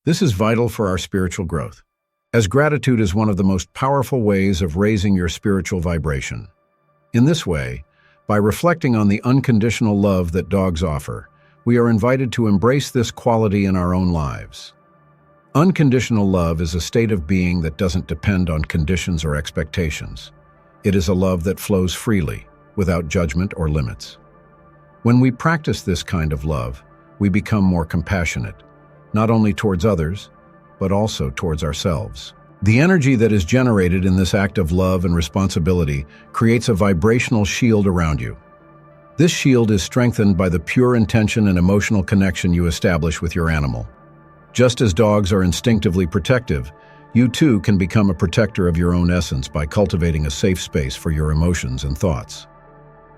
This is vital for our spiritual growth, as gratitude is one of the most powerful ways of raising your spiritual vibration. In this way, by reflecting on the unconditional love that dogs offer, we are invited to embrace this quality in our own lives. Unconditional love is a state of being that doesn't depend on conditions or expectations. It is a love that flows freely, without judgment or limits. When we practice this kind of love, we become more compassionate, not only towards others, but also towards ourselves. The energy that is generated in this act of love and responsibility creates a vibrational shield around you. This shield is strengthened by the pure intention and emotional connection you establish with your animal. Just as dogs are instinctively protective, you too can become a protector of your own essence by cultivating a safe space for your emotions and thoughts.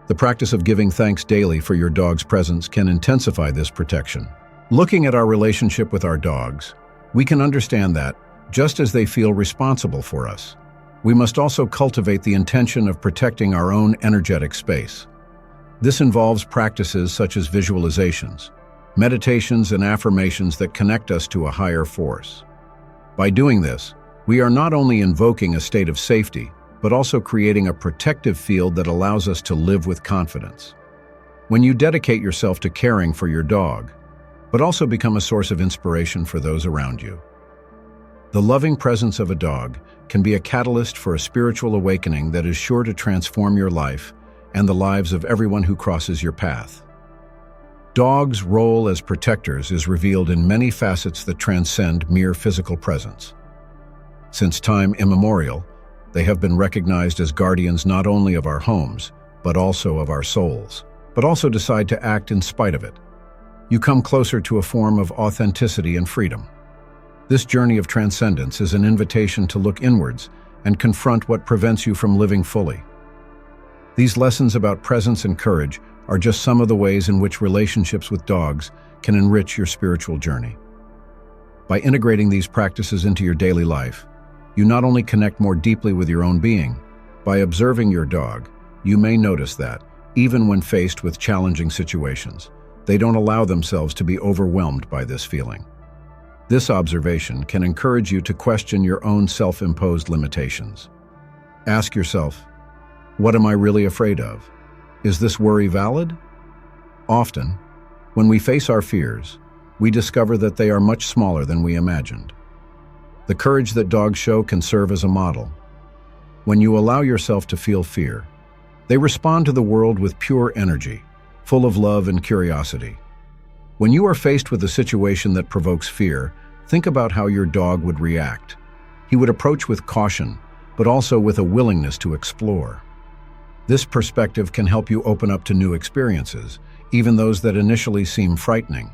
The practice of giving thanks daily for your dog's presence can intensify this protection. Looking at our relationship with our dogs, we can understand that, just as they feel responsible for us, we must also cultivate the intention of protecting our own energetic space. This involves practices such as visualizations, meditations, and affirmations that connect us to a higher force. By doing this, we are not only invoking a state of safety, but also creating a protective field that allows us to live with confidence. When you dedicate yourself to caring for your dog, but also become a source of inspiration for those around you. The loving presence of a dog can be a catalyst for a spiritual awakening that is sure to transform your life and the lives of everyone who crosses your path. Dogs' role as protectors is revealed in many facets that transcend mere physical presence. Since time immemorial, they have been recognized as guardians not only of our homes, but also of our souls, but also decide to act in spite of it. You come closer to a form of authenticity and freedom. This journey of transcendence is an invitation to look inwards and confront what prevents you from living fully. These lessons about presence and courage are just some of the ways in which relationships with dogs can enrich your spiritual journey. By integrating these practices into your daily life, you not only connect more deeply with your own being. By observing your dog, you may notice that, even when faced with challenging situations, they don't allow themselves to be overwhelmed by this feeling. This observation can encourage you to question your own self-imposed limitations. Ask yourself, what am I really afraid of? Is this worry valid? Often, when we face our fears, we discover that they are much smaller than we imagined. The courage that dogs show can serve as a model. When you allow yourself to feel fear, they respond to the world with pure energy, full of love and curiosity. When you are faced with a situation that provokes fear, think about how your dog would react. He would approach with caution, but also with a willingness to explore. This perspective can help you open up to new experiences, even those that initially seem frightening.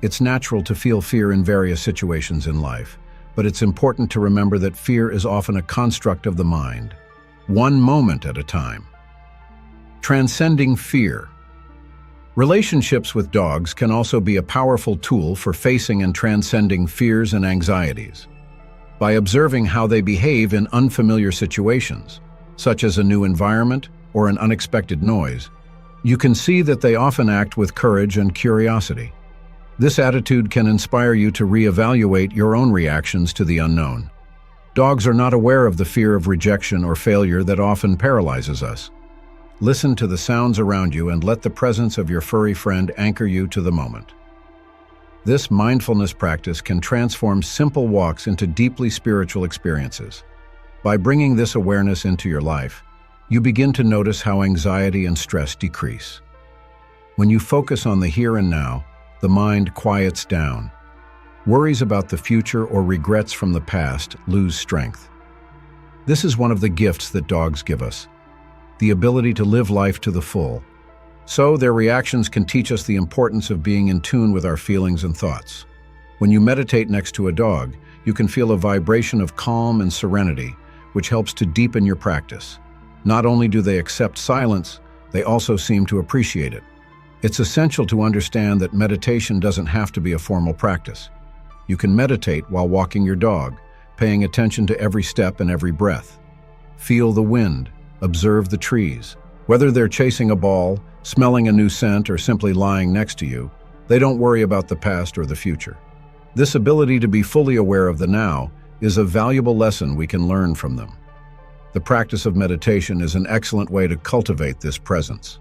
It's natural to feel fear in various situations in life, but it's important to remember that fear is often a construct of the mind, one moment at a time. Transcending fear. Relationships with dogs can also be a powerful tool for facing and transcending fears and anxieties. By observing how they behave in unfamiliar situations, such as a new environment or an unexpected noise, you can see that they often act with courage and curiosity. This attitude can inspire you to reevaluate your own reactions to the unknown. Dogs are not aware of the fear of rejection or failure that often paralyzes us. Listen to the sounds around you and let the presence of your furry friend anchor you to the moment. This mindfulness practice can transform simple walks into deeply spiritual experiences. By bringing this awareness into your life, you begin to notice how anxiety and stress decrease. When you focus on the here and now, the mind quiets down. Worries about the future or regrets from the past lose strength. This is one of the gifts that dogs give us, the ability to live life to the full. So their reactions can teach us the importance of being in tune with our feelings and thoughts. When you meditate next to a dog, you can feel a vibration of calm and serenity, which helps to deepen your practice. Not only do they accept silence, they also seem to appreciate it. It's essential to understand that meditation doesn't have to be a formal practice. You can meditate while walking your dog, paying attention to every step and every breath. Feel the wind, observe the trees. Whether they're chasing a ball, smelling a new scent, or simply lying next to you, they don't worry about the past or the future. This ability to be fully aware of the now is a valuable lesson we can learn from them. The practice of meditation is an excellent way to cultivate this presence.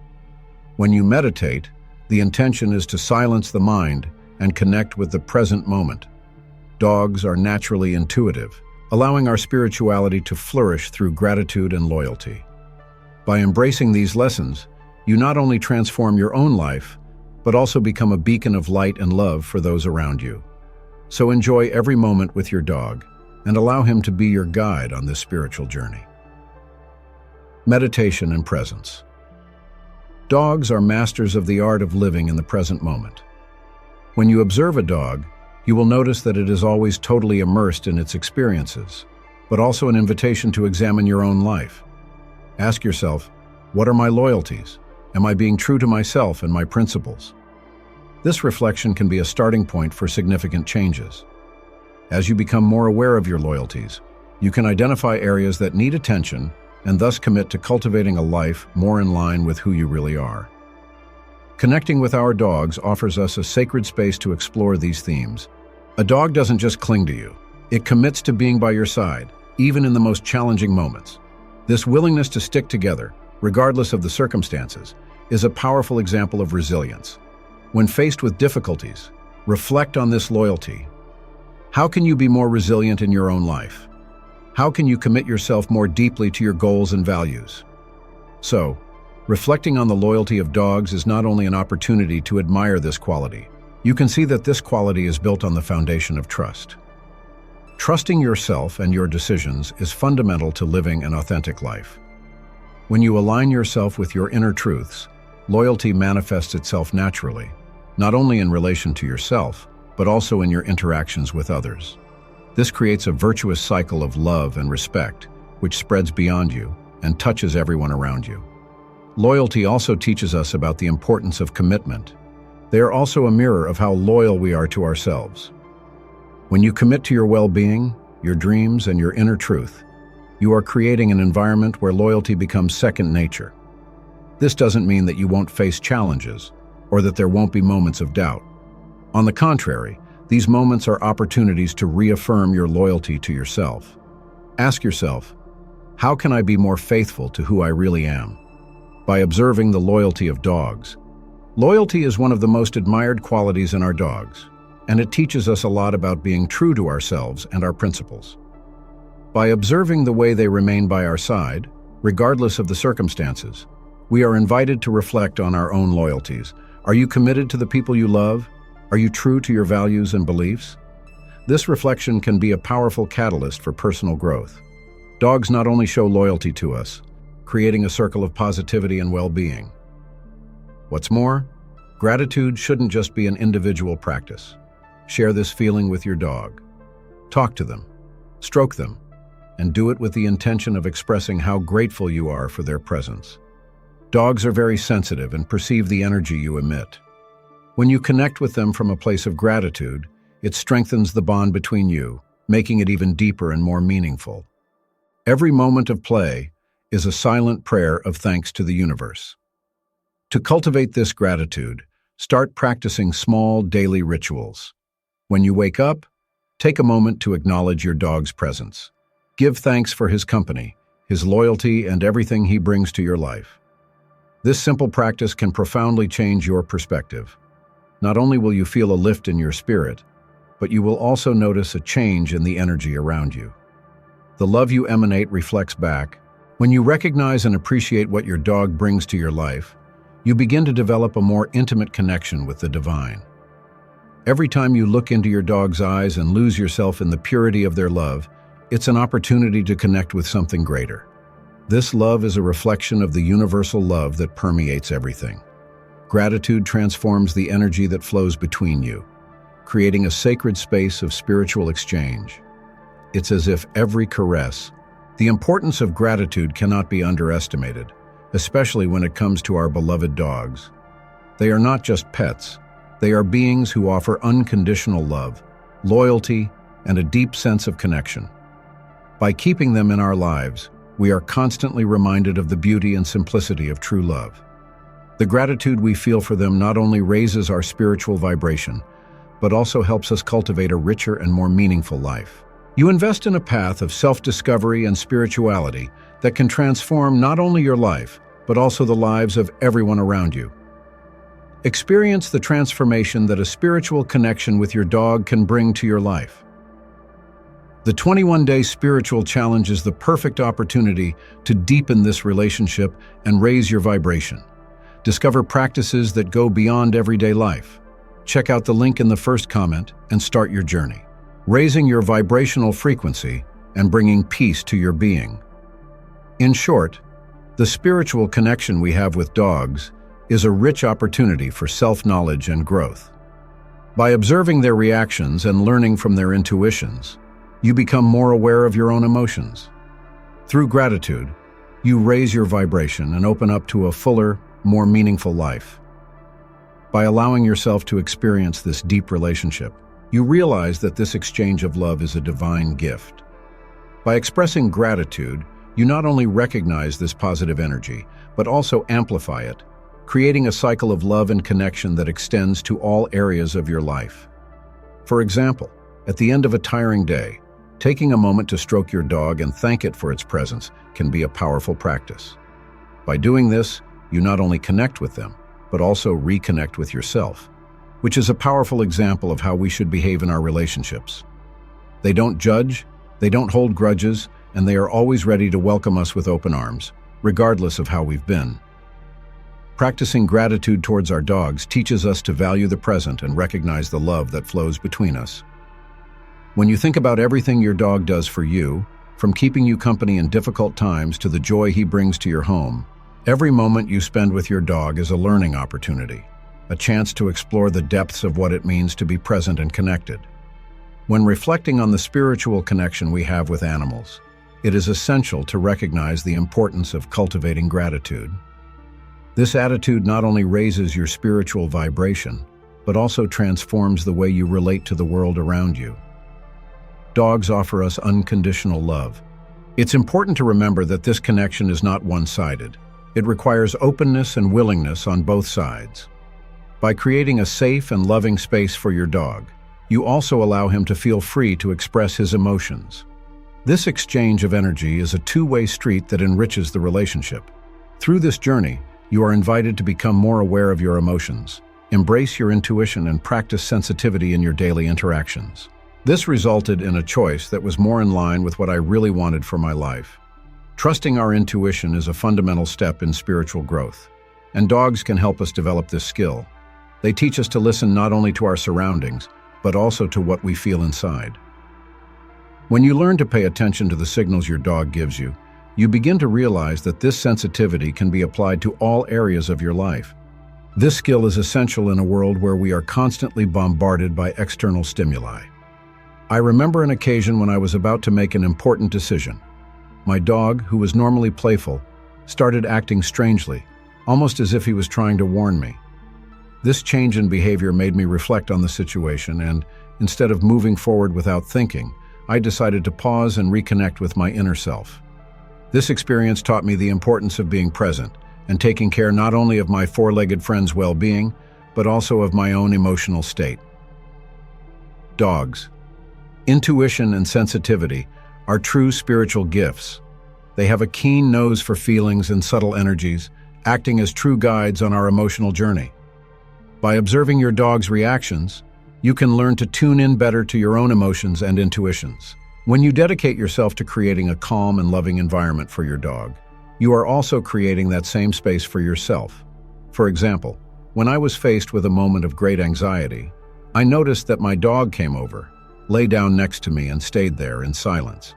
When you meditate, the intention is to silence the mind and connect with the present moment. Dogs are naturally intuitive, allowing our spirituality to flourish through gratitude and loyalty. By embracing these lessons, you not only transform your own life, but also become a beacon of light and love for those around you. So enjoy every moment with your dog and allow him to be your guide on this spiritual journey. Meditation and presence. Dogs are masters of the art of living in the present moment. When you observe a dog, you will notice that it is always totally immersed in its experiences, but also an invitation to examine your own life. Ask yourself, what are my loyalties? Am I being true to myself and my principles? This reflection can be a starting point for significant changes. As you become more aware of your loyalties, you can identify areas that need attention and thus commit to cultivating a life more in line with who you really are. Connecting with our dogs offers us a sacred space to explore these themes. A dog doesn't just cling to you, it commits to being by your side, even in the most challenging moments. This willingness to stick together, regardless of the circumstances, is a powerful example of resilience. When faced with difficulties, reflect on this loyalty. How can you be more resilient in your own life? How can you commit yourself more deeply to your goals and values? So, reflecting on the loyalty of dogs is not only an opportunity to admire this quality. You can see that this quality is built on the foundation of trust. Trusting yourself and your decisions is fundamental to living an authentic life. When you align yourself with your inner truths, loyalty manifests itself naturally, not only in relation to yourself, but also in your interactions with others. This creates a virtuous cycle of love and respect, which spreads beyond you and touches everyone around you. Loyalty also teaches us about the importance of commitment. They are also a mirror of how loyal we are to ourselves. When you commit to your well-being, your dreams, and your inner truth, you are creating an environment where loyalty becomes second nature. This doesn't mean that you won't face challenges or that there won't be moments of doubt. On the contrary, these moments are opportunities to reaffirm your loyalty to yourself. Ask yourself, how can I be more faithful to who I really am? By observing the loyalty of dogs. Loyalty is one of the most admired qualities in our dogs, and it teaches us a lot about being true to ourselves and our principles. By observing the way they remain by our side, regardless of the circumstances, we are invited to reflect on our own loyalties. Are you committed to the people you love? Are you true to your values and beliefs? This reflection can be a powerful catalyst for personal growth. Dogs not only show loyalty to us, creating a circle of positivity and well-being. What's more, gratitude shouldn't just be an individual practice. Share this feeling with your dog. Talk to them, stroke them, and do it with the intention of expressing how grateful you are for their presence. Dogs are very sensitive and perceive the energy you emit. When you connect with them from a place of gratitude, it strengthens the bond between you, making it even deeper and more meaningful. Every moment of play is a silent prayer of thanks to the universe. To cultivate this gratitude, start practicing small daily rituals. When you wake up, take a moment to acknowledge your dog's presence. Give thanks for his company, his loyalty, and everything he brings to your life. This simple practice can profoundly change your perspective. Not only will you feel a lift in your spirit, but you will also notice a change in the energy around you. The love you emanate reflects back. When you recognize and appreciate what your dog brings to your life, you begin to develop a more intimate connection with the divine. Every time you look into your dog's eyes and lose yourself in the purity of their love, it's an opportunity to connect with something greater. This love is a reflection of the universal love that permeates everything. Gratitude transforms the energy that flows between you, creating a sacred space of spiritual exchange. It's as if every caress. The importance of gratitude cannot be underestimated, especially when it comes to our beloved dogs. They are not just pets. They are beings who offer unconditional love, loyalty, and a deep sense of connection. By keeping them in our lives, we are constantly reminded of the beauty and simplicity of true love. The gratitude we feel for them not only raises our spiritual vibration, but also helps us cultivate a richer and more meaningful life. You invest in a path of self-discovery and spirituality that can transform not only your life, but also the lives of everyone around you. Experience the transformation that a spiritual connection with your dog can bring to your life. The 21-day spiritual challenge is the perfect opportunity to deepen this relationship and raise your vibration. Discover practices that go beyond everyday life. Check out the link in the first comment and start your journey, raising your vibrational frequency and bringing peace to your being. In short, the spiritual connection we have with dogs is a rich opportunity for self-knowledge and growth. By observing their reactions and learning from their intuitions, you become more aware of your own emotions. Through gratitude, you raise your vibration and open up to a fuller, more meaningful life. By allowing yourself to experience this deep relationship, you realize that this exchange of love is a divine gift. By expressing gratitude, you not only recognize this positive energy, but also amplify it, creating a cycle of love and connection that extends to all areas of your life. For example, at the end of a tiring day, taking a moment to stroke your dog and thank it for its presence can be a powerful practice. By doing this, you not only connect with them, but also reconnect with yourself, which is a powerful example of how we should behave in our relationships. They don't judge, they don't hold grudges, and they are always ready to welcome us with open arms, regardless of how we've been. Practicing gratitude towards our dogs teaches us to value the present and recognize the love that flows between us. When you think about everything your dog does for you, from keeping you company in difficult times to the joy he brings to your home, every moment you spend with your dog is a learning opportunity, a chance to explore the depths of what it means to be present and connected. When reflecting on the spiritual connection we have with animals, it is essential to recognize the importance of cultivating gratitude. This attitude not only raises your spiritual vibration, but also transforms the way you relate to the world around you. Dogs offer us unconditional love. It's important to remember that this connection is not one-sided. It requires openness and willingness on both sides. By creating a safe and loving space for your dog, you also allow him to feel free to express his emotions. This exchange of energy is a two-way street that enriches the relationship. Through this journey, you are invited to become more aware of your emotions, embrace your intuition, and practice sensitivity in your daily interactions. This resulted in a choice that was more in line with what I really wanted for my life. Trusting our intuition is a fundamental step in spiritual growth, and dogs can help us develop this skill. They teach us to listen not only to our surroundings, but also to what we feel inside. When you learn to pay attention to the signals your dog gives you, you begin to realize that this sensitivity can be applied to all areas of your life. This skill is essential in a world where we are constantly bombarded by external stimuli. I remember an occasion when I was about to make an important decision. My dog, who was normally playful, started acting strangely, almost as if he was trying to warn me. This change in behavior made me reflect on the situation, and instead of moving forward without thinking, I decided to pause and reconnect with my inner self. This experience taught me the importance of being present and taking care not only of my four-legged friend's well-being, but also of my own emotional state. Dogs. Intuition and sensitivity are true spiritual gifts. They have a keen nose for feelings and subtle energies, acting as true guides on our emotional journey. By observing your dog's reactions, you can learn to tune in better to your own emotions and intuitions. When you dedicate yourself to creating a calm and loving environment for your dog, you are also creating that same space for yourself. For example, when I was faced with a moment of great anxiety, I noticed that my dog came over, lay down next to me, and stayed there in silence.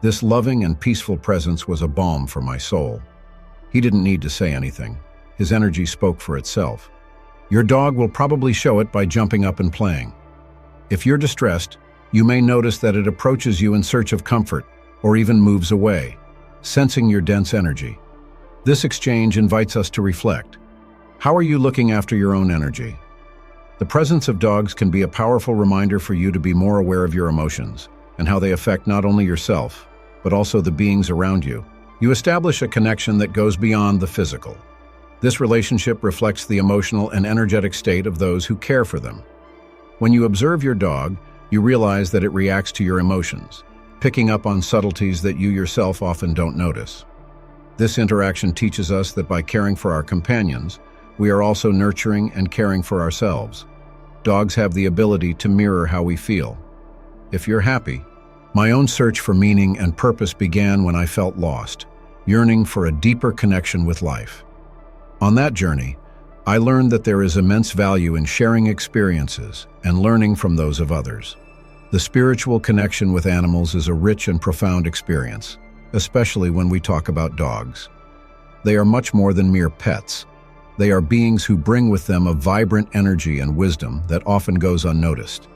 This loving and peaceful presence was a balm for my soul. He didn't need to say anything. His energy spoke for itself. Your dog will probably show it by jumping up and playing. If you're distressed, you may notice that it approaches you in search of comfort, or even moves away, sensing your dense energy. This exchange invites us to reflect. How are you looking after your own energy? The presence of dogs can be a powerful reminder for you to be more aware of your emotions and how they affect not only yourself, but also the beings around you. You establish a connection that goes beyond the physical. This relationship reflects the emotional and energetic state of those who care for them. When you observe your dog, you realize that it reacts to your emotions, picking up on subtleties that you yourself often don't notice. This interaction teaches us that by caring for our companions, we are also nurturing and caring for ourselves. Dogs have the ability to mirror how we feel. If you're happy, my own search for meaning and purpose began when I felt lost, yearning for a deeper connection with life. On that journey, I learned that there is immense value in sharing experiences and learning from those of others. The spiritual connection with animals is a rich and profound experience, especially when we talk about dogs. They are much more than mere pets. They are beings who bring with them a vibrant energy and wisdom that often goes unnoticed.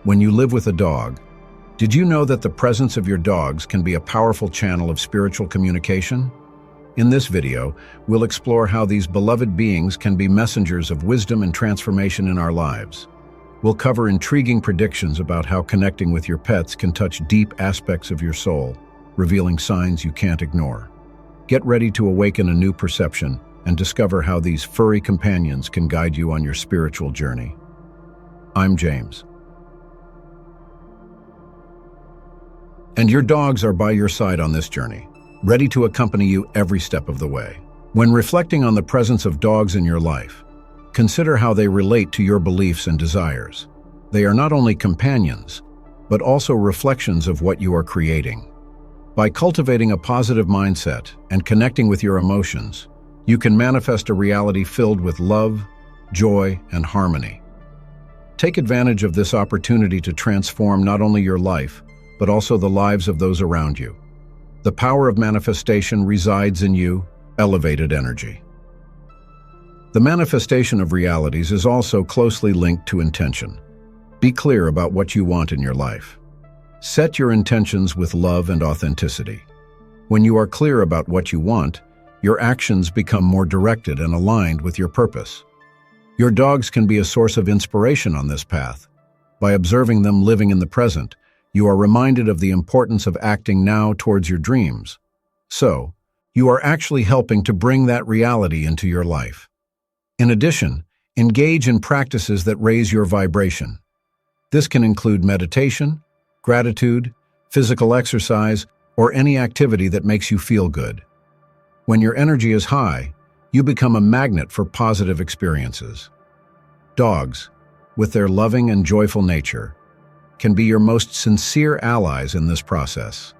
When you live with a dog, did you know that the presence of your dogs can be a powerful channel of spiritual communication? In this video, we'll explore how these beloved beings can be messengers of wisdom and transformation in our lives. We'll cover intriguing predictions about how connecting with your pets can touch deep aspects of your soul, revealing signs you can't ignore. Get ready to awaken a new perception and discover how these furry companions can guide you on your spiritual journey. I'm James. And your dogs are by your side on this journey, ready to accompany you every step of the way. When reflecting on the presence of dogs in your life, consider how they relate to your beliefs and desires. They are not only companions, but also reflections of what you are creating. By cultivating a positive mindset and connecting with your emotions, you can manifest a reality filled with love, joy, and harmony. Take advantage of this opportunity to transform not only your life, but also the lives of those around you. The power of manifestation resides in you, elevated energy. The manifestation of realities is also closely linked to intention. Be clear about what you want in your life. Set your intentions with love and authenticity. When you are clear about what you want, your actions become more directed and aligned with your purpose. Your dogs can be a source of inspiration on this path. By observing them living in the present, you are reminded of the importance of acting now towards your dreams. So, you are actually helping to bring that reality into your life. In addition, engage in practices that raise your vibration. This can include meditation, gratitude, physical exercise, or any activity that makes you feel good. When your energy is high, you become a magnet for positive experiences. Dogs, with their loving and joyful nature, can be your most sincere allies in this process.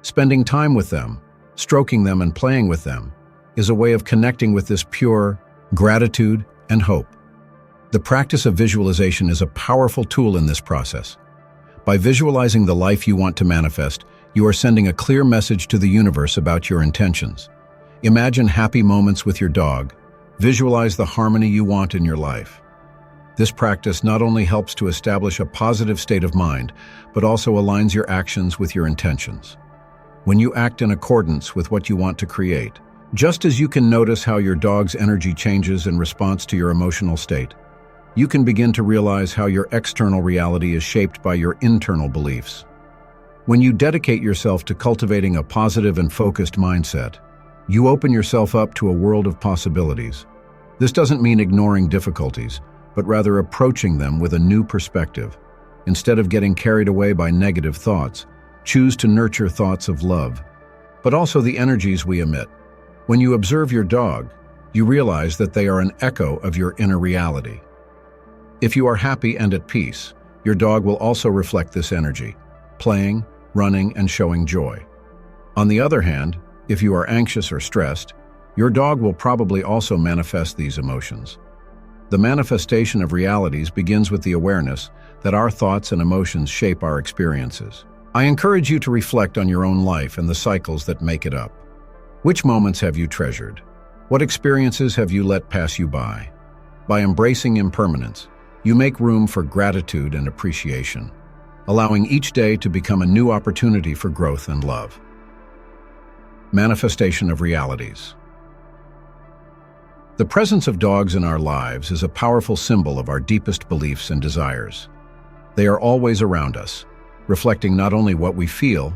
Spending time with them, stroking them and playing with them, is a way of connecting with this pure gratitude and hope. The practice of visualization is a powerful tool in this process. By visualizing the life you want to manifest, you are sending a clear message to the universe about your intentions. Imagine happy moments with your dog. Visualize the harmony you want in your life. This practice not only helps to establish a positive state of mind, but also aligns your actions with your intentions. When you act in accordance with what you want to create, just as you can notice how your dog's energy changes in response to your emotional state, you can begin to realize how your external reality is shaped by your internal beliefs. When you dedicate yourself to cultivating a positive and focused mindset, you open yourself up to a world of possibilities. This doesn't mean ignoring difficulties, but rather approaching them with a new perspective. Instead of getting carried away by negative thoughts, choose to nurture thoughts of love, but also the energies we emit. When you observe your dog, you realize that they are an echo of your inner reality. If you are happy and at peace, your dog will also reflect this energy, playing, running, and showing joy. On the other hand, if you are anxious or stressed, your dog will probably also manifest these emotions. The manifestation of realities begins with the awareness that our thoughts and emotions shape our experiences. I encourage you to reflect on your own life and the cycles that make it up. Which moments have you treasured? What experiences have you let pass you by? By embracing impermanence, you make room for gratitude and appreciation, allowing each day to become a new opportunity for growth and love. Manifestation of realities. The presence of dogs in our lives is a powerful symbol of our deepest beliefs and desires. They are always around us, reflecting not only what we feel.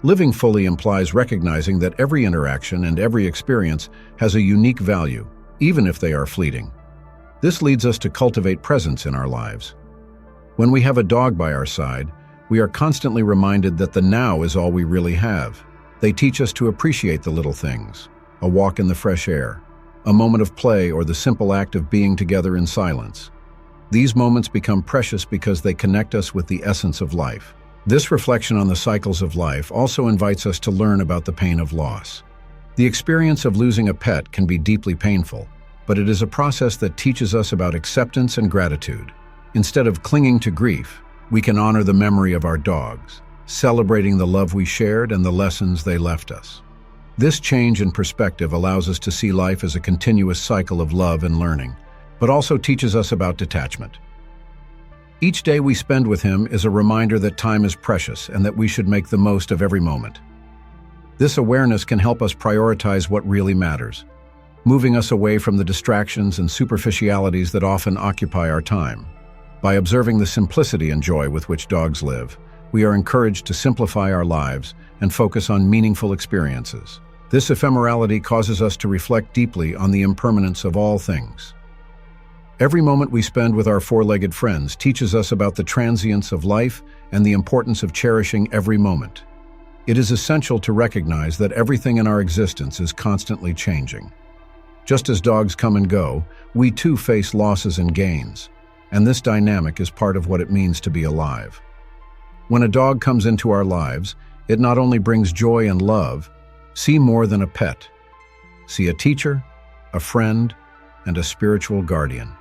Living fully implies recognizing that every interaction and every experience has a unique value, even if they are fleeting. This leads us to cultivate presence in our lives, When we have a dog by our side, we are constantly reminded that the now is all we really have. They teach us to appreciate the little things, a walk in the fresh air, a moment of play, or the simple act of being together in silence. These moments become precious because they connect us with the essence of life. This reflection on the cycles of life also invites us to learn about the pain of loss. The experience of losing a pet can be deeply painful, but it is a process that teaches us about acceptance and gratitude. Instead of clinging to grief, we can honor the memory of our dogs, celebrating the love we shared and the lessons they left us. This change in perspective allows us to see life as a continuous cycle of love and learning, but also teaches us about detachment. Each day we spend with him is a reminder that time is precious and that we should make the most of every moment. This awareness can help us prioritize what really matters, moving us away from the distractions and superficialities that often occupy our time. By observing the simplicity and joy with which dogs live, we are encouraged to simplify our lives and focus on meaningful experiences. This ephemerality causes us to reflect deeply on the impermanence of all things. Every moment we spend with our four-legged friends teaches us about the transience of life and the importance of cherishing every moment. It is essential to recognize that everything in our existence is constantly changing. Just as dogs come and go, we too face losses and gains, and this dynamic is part of what it means to be alive. When a dog comes into our lives, it not only brings joy and love. See more than a pet. See a teacher, a friend, and a spiritual guardian.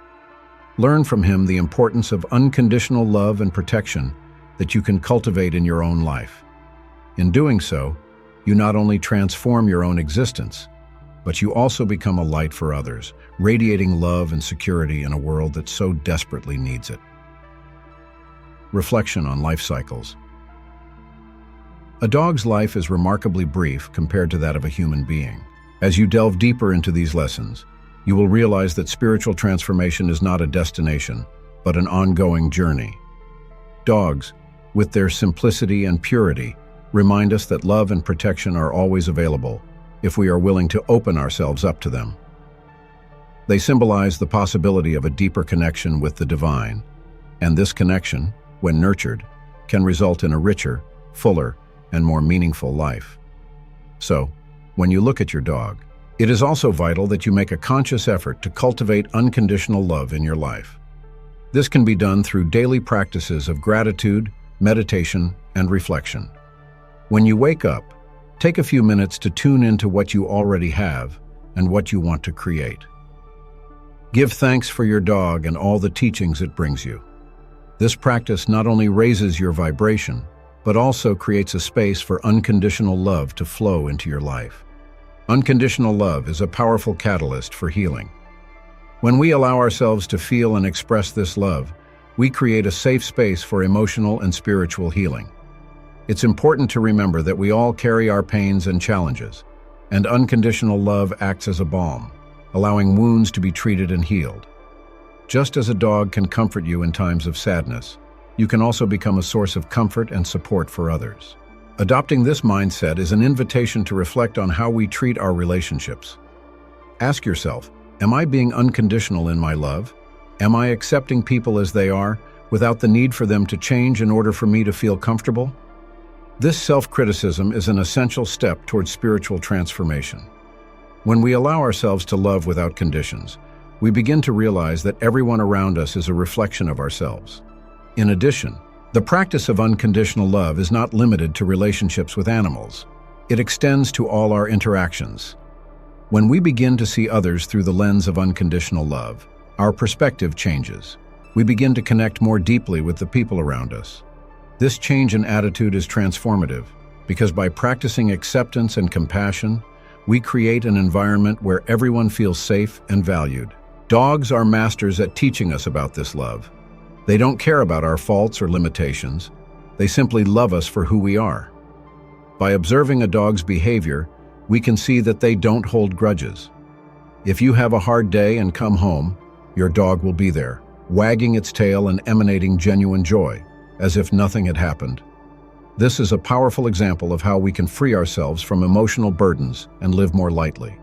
Learn from him the importance of unconditional love and protection that you can cultivate in your own life. In doing so, you not only transform your own existence, but you also become a light for others, radiating love and security in a world that so desperately needs it. Reflection on life cycles. A dog's life is remarkably brief compared to that of a human being. As you delve deeper into these lessons, you will realize that spiritual transformation is not a destination, but an ongoing journey. Dogs, with their simplicity and purity, remind us that love and protection are always available if we are willing to open ourselves up to them. They symbolize the possibility of a deeper connection with the divine, and this connection, when nurtured, can result in a richer, fuller, and more meaningful life. So, when you look at your dog, it is also vital that you make a conscious effort to cultivate unconditional love in your life. This can be done through daily practices of gratitude, meditation, and reflection. When you wake up, take a few minutes to tune into what you already have and what you want to create. Give thanks for your dog and all the teachings it brings you. This practice not only raises your vibration, but also creates a space for unconditional love to flow into your life. Unconditional love is a powerful catalyst for healing. When we allow ourselves to feel and express this love, we create a safe space for emotional and spiritual healing. It's important to remember that we all carry our pains and challenges, and unconditional love acts as a balm, allowing wounds to be treated and healed. Just as a dog can comfort you in times of sadness, you can also become a source of comfort and support for others. Adopting this mindset is an invitation to reflect on how we treat our relationships. Ask yourself, am I being unconditional in my love? Am I accepting people as they are, without the need for them to change in order for me to feel comfortable? This self-criticism is an essential step towards spiritual transformation. When we allow ourselves to love without conditions, we begin to realize that everyone around us is a reflection of ourselves. In addition, the practice of unconditional love is not limited to relationships with animals. It extends to all our interactions. When we begin to see others through the lens of unconditional love, our perspective changes. We begin to connect more deeply with the people around us. This change in attitude is transformative because by practicing acceptance and compassion, we create an environment where everyone feels safe and valued. Dogs are masters at teaching us about this love. They don't care about our faults or limitations. They simply love us for who we are. By observing a dog's behavior, we can see that they don't hold grudges. If you have a hard day and come home, your dog will be there, wagging its tail and emanating genuine joy, as if nothing had happened. This is a powerful example of how we can free ourselves from emotional burdens and live more lightly.